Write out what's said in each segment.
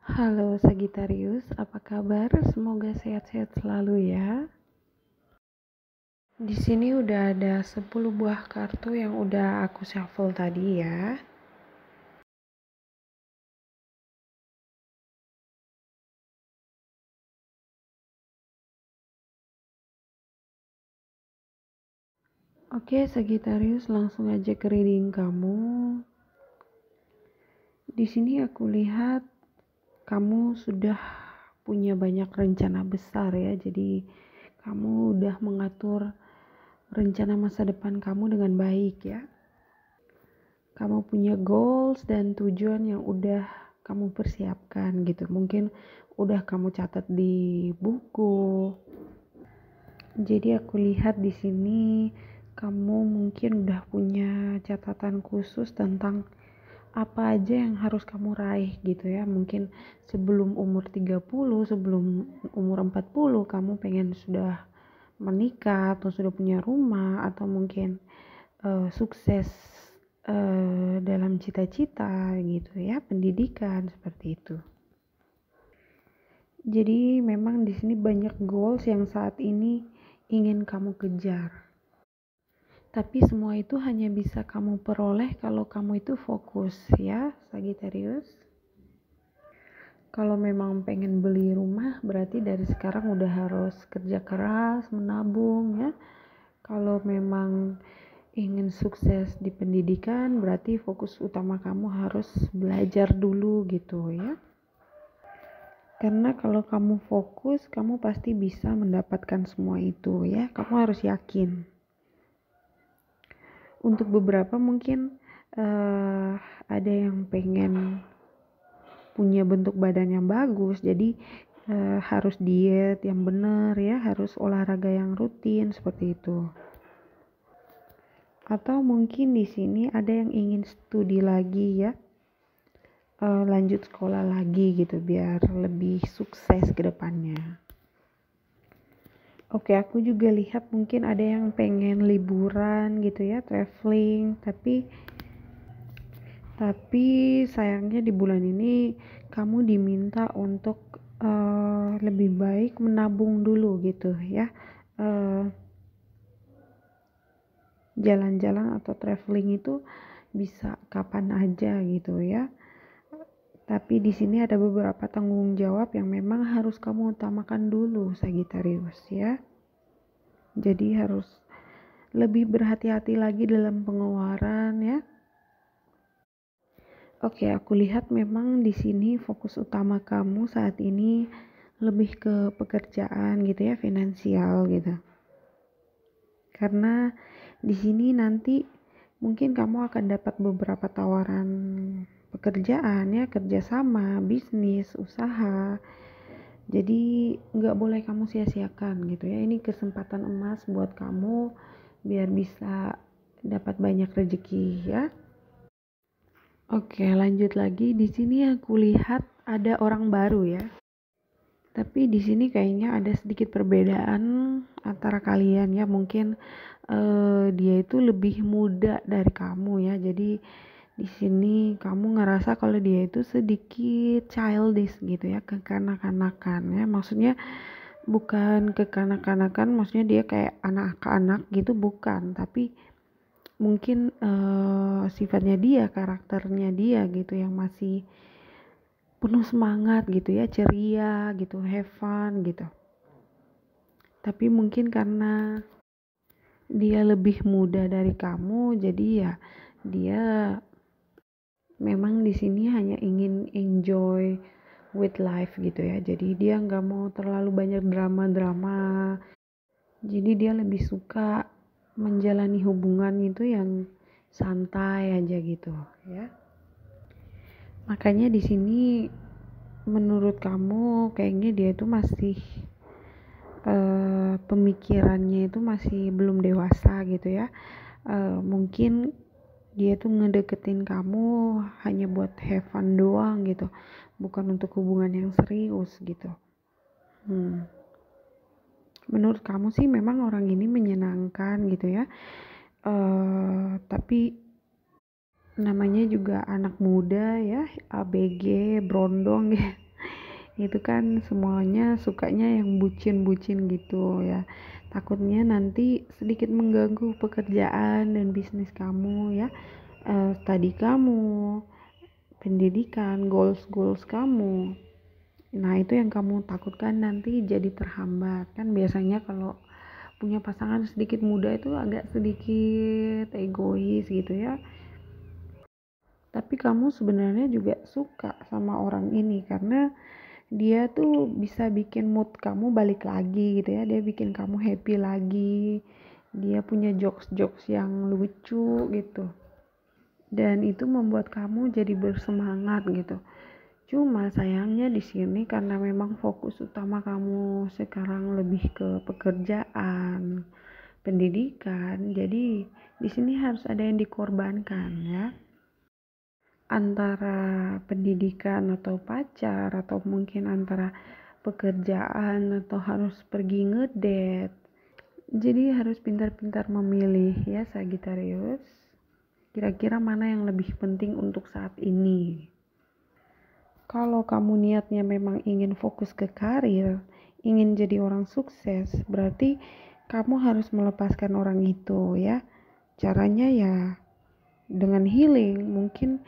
Halo Sagittarius, apa kabar? Semoga sehat-sehat selalu ya. Di sini udah ada 10 buah kartu yang udah aku shuffle tadi ya. Oke Sagittarius, langsung aja ke reading kamu. Di sini aku lihat kamu sudah punya banyak rencana besar ya. Jadi kamu udah mengatur rencana masa depan kamu dengan baik ya. Kamu punya goals dan tujuan yang udah kamu persiapkan gitu. Mungkin udah kamu catat di buku. Jadi aku lihat di sini kamu mungkin udah punya catatan khusus tentang apa aja yang harus kamu raih gitu ya. Mungkin sebelum umur 30, sebelum umur 40 kamu pengen sudah menikah atau sudah punya rumah atau mungkin sukses dalam cita-cita gitu ya, pendidikan seperti itu. Jadi memang di sini banyak goals yang saat ini ingin kamu kejar. Tapi semua itu hanya bisa kamu peroleh kalau kamu itu fokus ya, Sagittarius. Kalau memang pengen beli rumah berarti dari sekarang udah harus kerja keras, menabung ya. Kalau memang ingin sukses di pendidikan berarti fokus utama kamu harus belajar dulu gitu ya. Karena kalau kamu fokus, kamu pasti bisa mendapatkan semua itu ya. Kamu harus yakin. Untuk beberapa mungkin ada yang pengen punya bentuk badan yang bagus, jadi harus diet yang benar ya, harus olahraga yang rutin seperti itu. Atau mungkin di sini ada yang ingin studi lagi ya, lanjut sekolah lagi gitu biar lebih sukses ke depannya. Oke, aku juga lihat mungkin ada yang pengen liburan gitu ya, traveling, tapi sayangnya di bulan ini kamu diminta untuk lebih baik menabung dulu gitu ya. Jalan-jalan atau traveling itu bisa kapan aja gitu ya. Tapi di sini ada beberapa tanggung jawab yang memang harus kamu utamakan dulu, Sagittarius ya. Jadi harus lebih berhati-hati lagi dalam pengeluaran ya. Oke, aku lihat memang di sini fokus utama kamu saat ini lebih ke pekerjaan gitu ya, finansial gitu. Karena di sini nanti mungkin kamu akan dapat beberapa tawaran pekerjaan ya, kerjasama, bisnis, usaha. Jadi nggak boleh kamu sia-siakan gitu ya. Ini kesempatan emas buat kamu biar bisa dapat banyak rezeki ya. Oke, lanjut lagi. Di sini aku lihat ada orang baru ya. Tapi di sini kayaknya ada sedikit perbedaan antara kalian ya. Mungkin dia itu lebih muda dari kamu ya. Jadi di sini kamu ngerasa kalau dia itu sedikit childish gitu ya, kekanak-kanakan ya. Maksudnya bukan kekanak-kanakan, maksudnya dia kayak anak-anak gitu bukan, tapi mungkin sifatnya dia, karakternya dia gitu yang masih penuh semangat gitu ya, ceria gitu, have fun gitu. Tapi mungkin karena dia lebih muda dari kamu, jadi ya dia memang di sini hanya ingin enjoy with life gitu ya. Jadi dia nggak mau terlalu banyak drama-drama. Jadi dia lebih suka menjalani hubungan itu yang santai aja gitu ya. Makanya di sini menurut kamu kayaknya dia itu masih pemikirannya itu masih belum dewasa gitu ya. Mungkin dia tuh ngedeketin kamu hanya buat have fun doang gitu, bukan untuk hubungan yang serius gitu. Menurut kamu sih memang orang ini menyenangkan gitu ya, tapi namanya juga anak muda ya, ABG, brondong ya. Itu kan semuanya sukanya yang bucin-bucin gitu ya. Takutnya nanti sedikit mengganggu pekerjaan dan bisnis kamu ya, tadi kamu, pendidikan, goals kamu. Nah, itu yang kamu takutkan nanti jadi terhambat. Kan biasanya kalau punya pasangan sedikit muda itu agak sedikit egois gitu ya. Tapi kamu sebenarnya juga suka sama orang ini karena dia tuh bisa bikin mood kamu balik lagi gitu ya. Dia bikin kamu happy lagi. Dia punya jokes-jokes yang lucu gitu. Dan itu membuat kamu jadi bersemangat gitu. Cuma sayangnya di sini karena memang fokus utama kamu sekarang lebih ke pekerjaan, pendidikan. Jadi di sini harus ada yang dikorbankan ya. Antara pendidikan atau pacar atau mungkin antara pekerjaan atau harus pergi ngedate. Jadi harus pintar-pintar memilih ya Sagittarius. Kira-kira mana yang lebih penting untuk saat ini? Kalau kamu niatnya memang ingin fokus ke karir, ingin jadi orang sukses, berarti kamu harus melepaskan orang itu ya. Caranya ya dengan healing. Mungkin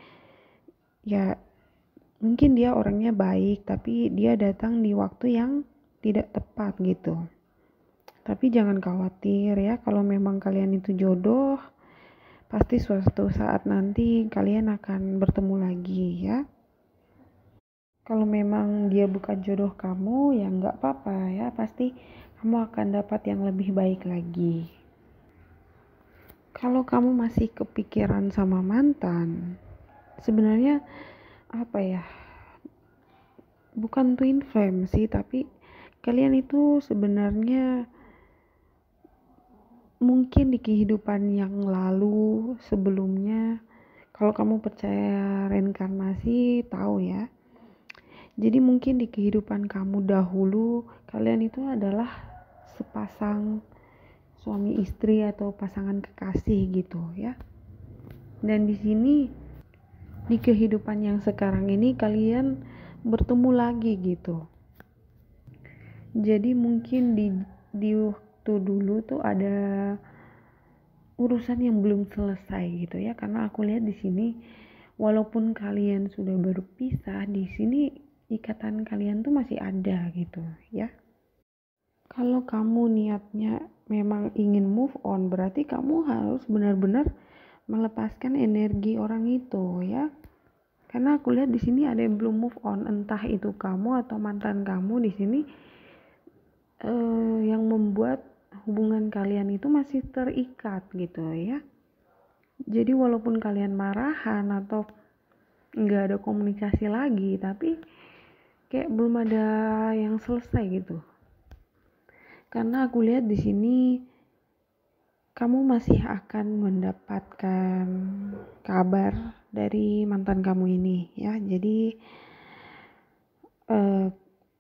dia orangnya baik, tapi dia datang di waktu yang tidak tepat gitu. Tapi jangan khawatir ya, kalau memang kalian itu jodoh, pasti suatu saat nanti kalian akan bertemu lagi ya. Kalau memang dia bukan jodoh kamu, ya nggak apa-apa ya, pasti kamu akan dapat yang lebih baik lagi. Kalau kamu masih kepikiran sama mantan, sebenarnya apa ya, bukan twin flame sih, tapi kalian itu sebenarnya mungkin di kehidupan yang lalu sebelumnya, kalau kamu percaya reinkarnasi tahu ya, jadi mungkin di kehidupan kamu dahulu kalian itu adalah sepasang suami istri atau pasangan kekasih gitu ya. Dan di sini di kehidupan yang sekarang ini kalian bertemu lagi gitu. Jadi mungkin di waktu dulu tuh ada urusan yang belum selesai gitu ya, karena aku lihat di sini walaupun kalian sudah berpisah, di sini ikatan kalian tuh masih ada gitu ya. Kalau kamu niatnya memang ingin move on, berarti kamu harus benar-benar melepaskan energi orang itu ya. Karena aku lihat di sini ada yang belum move on, entah itu kamu atau mantan kamu di sini, yang membuat hubungan kalian itu masih terikat gitu ya. Jadi walaupun kalian marahan atau nggak ada komunikasi lagi, tapi kayak belum ada yang selesai gitu. Karena aku lihat di sini kamu masih akan mendapatkan kabar dari mantan kamu ini ya. Jadi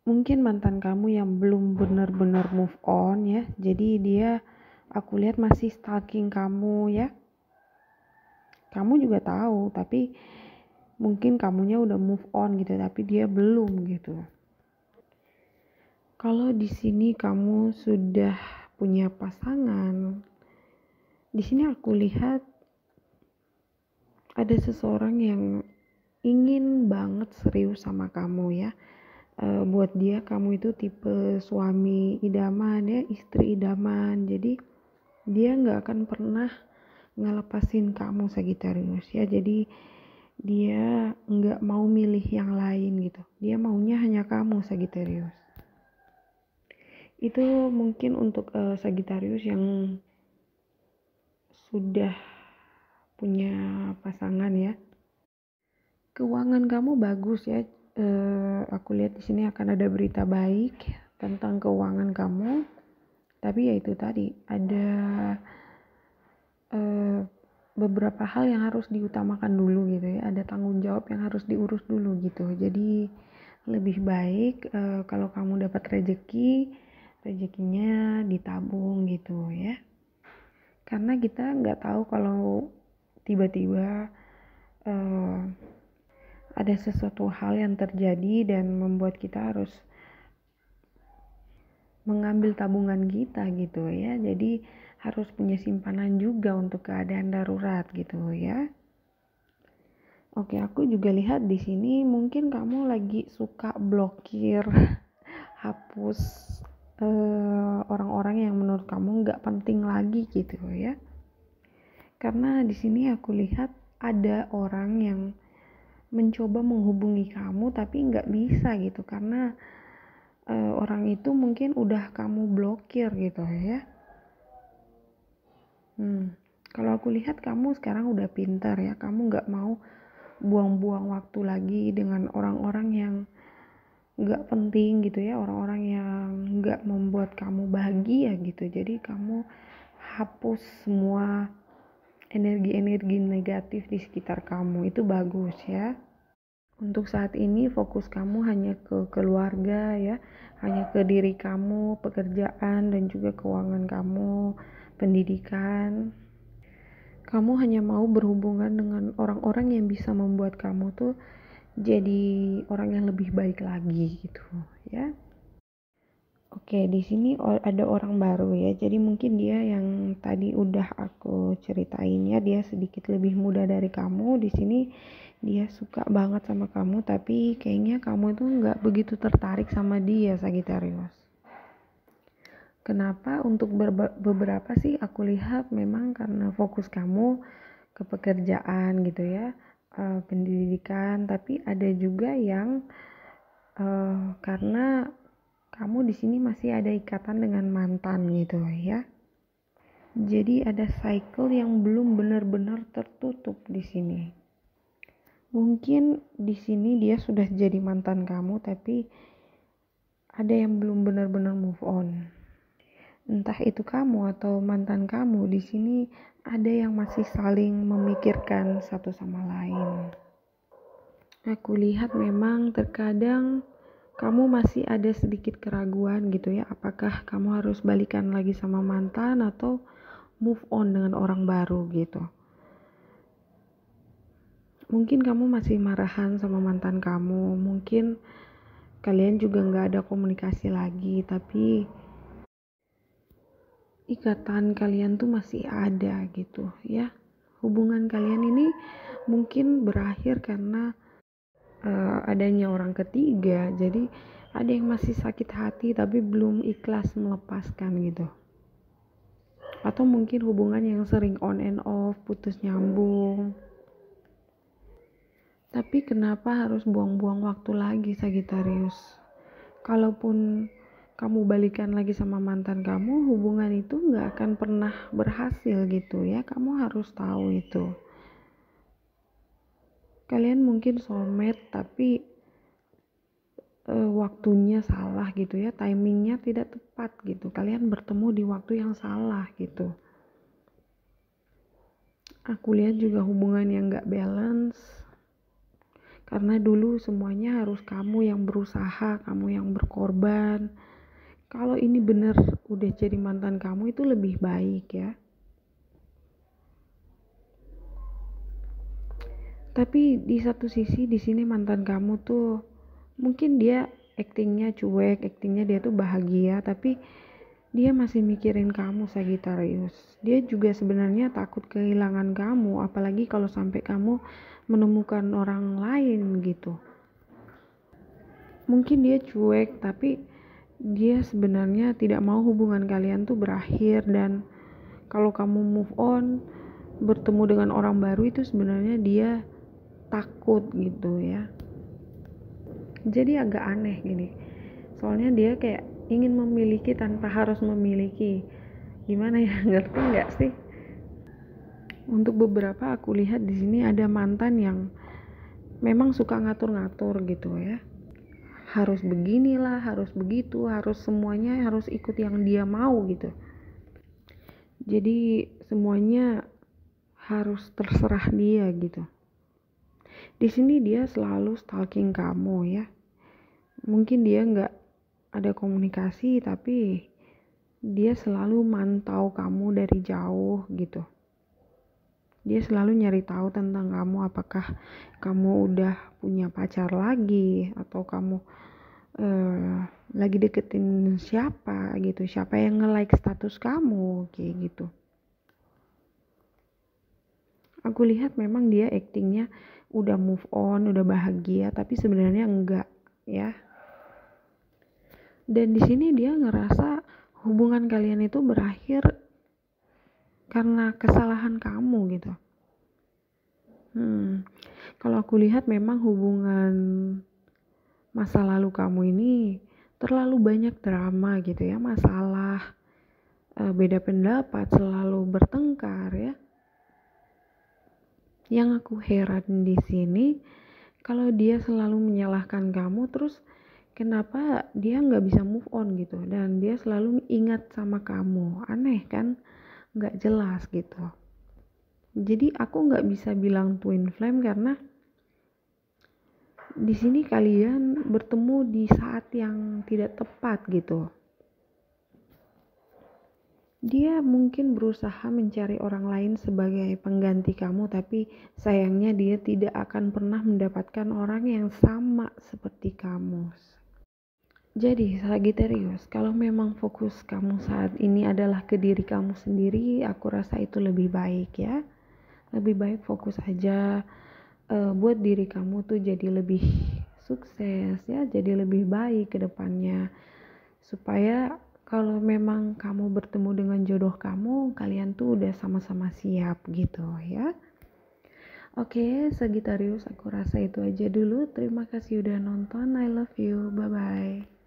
mungkin mantan kamu yang belum benar-benar move on ya. Jadi dia, aku lihat masih stalking kamu ya. Kamu juga tahu, tapi mungkin kamunya udah move on gitu, tapi dia belum gitu. Kalau di sini kamu sudah punya pasangan, di sini aku lihat ada seseorang yang ingin banget serius sama kamu ya. Buat dia kamu itu tipe suami idaman ya, istri idaman. Jadi dia nggak akan pernah ngelepasin kamu Sagittarius ya. Jadi dia nggak mau milih yang lain gitu. Dia maunya hanya kamu Sagittarius. Itu mungkin untuk Sagittarius yang sudah punya pasangan ya. Keuangan kamu bagus ya. Aku lihat di sini akan ada berita baik tentang keuangan kamu. Tapi ya itu tadi, ada beberapa hal yang harus diutamakan dulu gitu ya. Ada tanggung jawab yang harus diurus dulu gitu. Jadi lebih baik kalau kamu dapat rezekinya ditabung gitu ya. Karena kita nggak tahu kalau tiba-tiba ada sesuatu hal yang terjadi dan membuat kita harus mengambil tabungan kita gitu ya. Jadi harus punya simpanan juga untuk keadaan darurat gitu ya. Oke, aku juga lihat di sini mungkin kamu lagi suka blokir, hapus orang-orang yang menurut kamu nggak penting lagi gitu ya. Karena di sini aku lihat ada orang yang mencoba menghubungi kamu tapi nggak bisa gitu karena orang itu mungkin udah kamu blokir gitu ya. Kalau aku lihat kamu sekarang udah pintar ya, kamu nggak mau buang-buang waktu lagi dengan orang-orang yang nggak penting gitu ya, orang-orang yang nggak membuat kamu bahagia gitu. Jadi kamu hapus semua energi-energi negatif di sekitar kamu, itu bagus ya. Untuk saat ini fokus kamu hanya ke keluarga ya, hanya ke diri kamu, pekerjaan dan juga keuangan kamu, pendidikan. Kamu hanya mau berhubungan dengan orang-orang yang bisa membuat kamu tuh jadi orang yang lebih baik lagi gitu ya. Oke, di sini ada orang baru ya. Jadi mungkin dia yang tadi udah aku ceritain ya, dia sedikit lebih muda dari kamu. Di sini dia suka banget sama kamu, tapi kayaknya kamu tuh nggak begitu tertarik sama dia, Sagittarius. Kenapa? Untuk beberapa sih aku lihat memang karena fokus kamu ke pekerjaan gitu ya, pendidikan. Tapi ada juga yang karena kamu di sini masih ada ikatan dengan mantan gitu ya. Jadi ada cycle yang belum benar-benar tertutup di sini. Mungkin di sini dia sudah jadi mantan kamu tapi ada yang belum benar-benar move on. Entah itu kamu atau mantan kamu, di sini ada yang masih saling memikirkan satu sama lain. Aku lihat memang terkadang kamu masih ada sedikit keraguan gitu ya, apakah kamu harus balikan lagi sama mantan atau move on dengan orang baru gitu. Mungkin kamu masih marahan sama mantan kamu, mungkin kalian juga gak ada komunikasi lagi, tapi ikatan kalian tuh masih ada gitu ya. Hubungan kalian ini mungkin berakhir karena adanya orang ketiga, jadi ada yang masih sakit hati tapi belum ikhlas melepaskan gitu. Atau mungkin hubungan yang sering on and off, putus nyambung. Tapi kenapa harus buang-buang waktu lagi, Sagittarius? Kalaupun kamu balikan lagi sama mantan kamu, hubungan itu gak akan pernah berhasil gitu ya. Kamu harus tahu itu. Kalian mungkin soulmate tapi waktunya salah gitu ya, timingnya tidak tepat gitu. Kalian bertemu di waktu yang salah gitu. Aku lihat juga hubungan yang gak balance, karena dulu semuanya harus kamu yang berusaha, kamu yang berkorban. Kalau ini benar udah jadi mantan kamu, itu lebih baik ya. Tapi di satu sisi di sini mantan kamu tuh mungkin dia aktingnya cuek, aktingnya dia tuh bahagia, tapi dia masih mikirin kamu, Sagittarius. Dia juga sebenarnya takut kehilangan kamu, apalagi kalau sampai kamu menemukan orang lain gitu. Mungkin dia cuek, tapi dia sebenarnya tidak mau hubungan kalian tuh berakhir, dan kalau kamu move on, bertemu dengan orang baru, itu sebenarnya dia takut gitu ya. Jadi agak aneh gini. Soalnya dia kayak ingin memiliki tanpa harus memiliki. Gimana ya, ngerti nggak sih? Untuk beberapa aku lihat di sini ada mantan yang memang suka ngatur-ngatur gitu ya. Harus beginilah, harus begitu, harus semuanya harus ikut yang dia mau gitu. Jadi semuanya harus terserah dia gitu. Di sini dia selalu stalking kamu ya. Mungkin dia nggak ada komunikasi, tapi dia selalu mantau kamu dari jauh gitu. Dia selalu nyari tahu tentang kamu, apakah kamu udah punya pacar lagi atau kamu lagi deketin siapa gitu, siapa yang nge-like status kamu kayak gitu. Aku lihat memang dia actingnya udah move on, udah bahagia, tapi sebenarnya enggak ya. Dan di sini dia ngerasa hubungan kalian itu berakhir karena kesalahan kamu gitu. Kalau aku lihat memang hubungan masa lalu kamu ini terlalu banyak drama gitu ya, masalah, beda pendapat, selalu bertengkar ya. Yang aku heran di sini, kalau dia selalu menyalahkan kamu, terus kenapa dia nggak bisa move on gitu, dan dia selalu ingat sama kamu. Aneh kan, nggak jelas gitu. Jadi aku nggak bisa bilang twin flame karena di sini kalian bertemu di saat yang tidak tepat gitu. Dia mungkin berusaha mencari orang lain sebagai pengganti kamu, tapi sayangnya dia tidak akan pernah mendapatkan orang yang sama seperti kamu. Jadi Sagittarius, kalau memang fokus kamu saat ini adalah ke diri kamu sendiri, aku rasa itu lebih baik ya. Lebih baik fokus aja buat diri kamu tuh jadi lebih sukses ya, jadi lebih baik ke depannya. Supaya kalau memang kamu bertemu dengan jodoh kamu, kalian tuh udah sama-sama siap gitu ya. Oke, Sagittarius, aku rasa itu aja dulu. Terima kasih udah nonton. I love you. Bye-bye.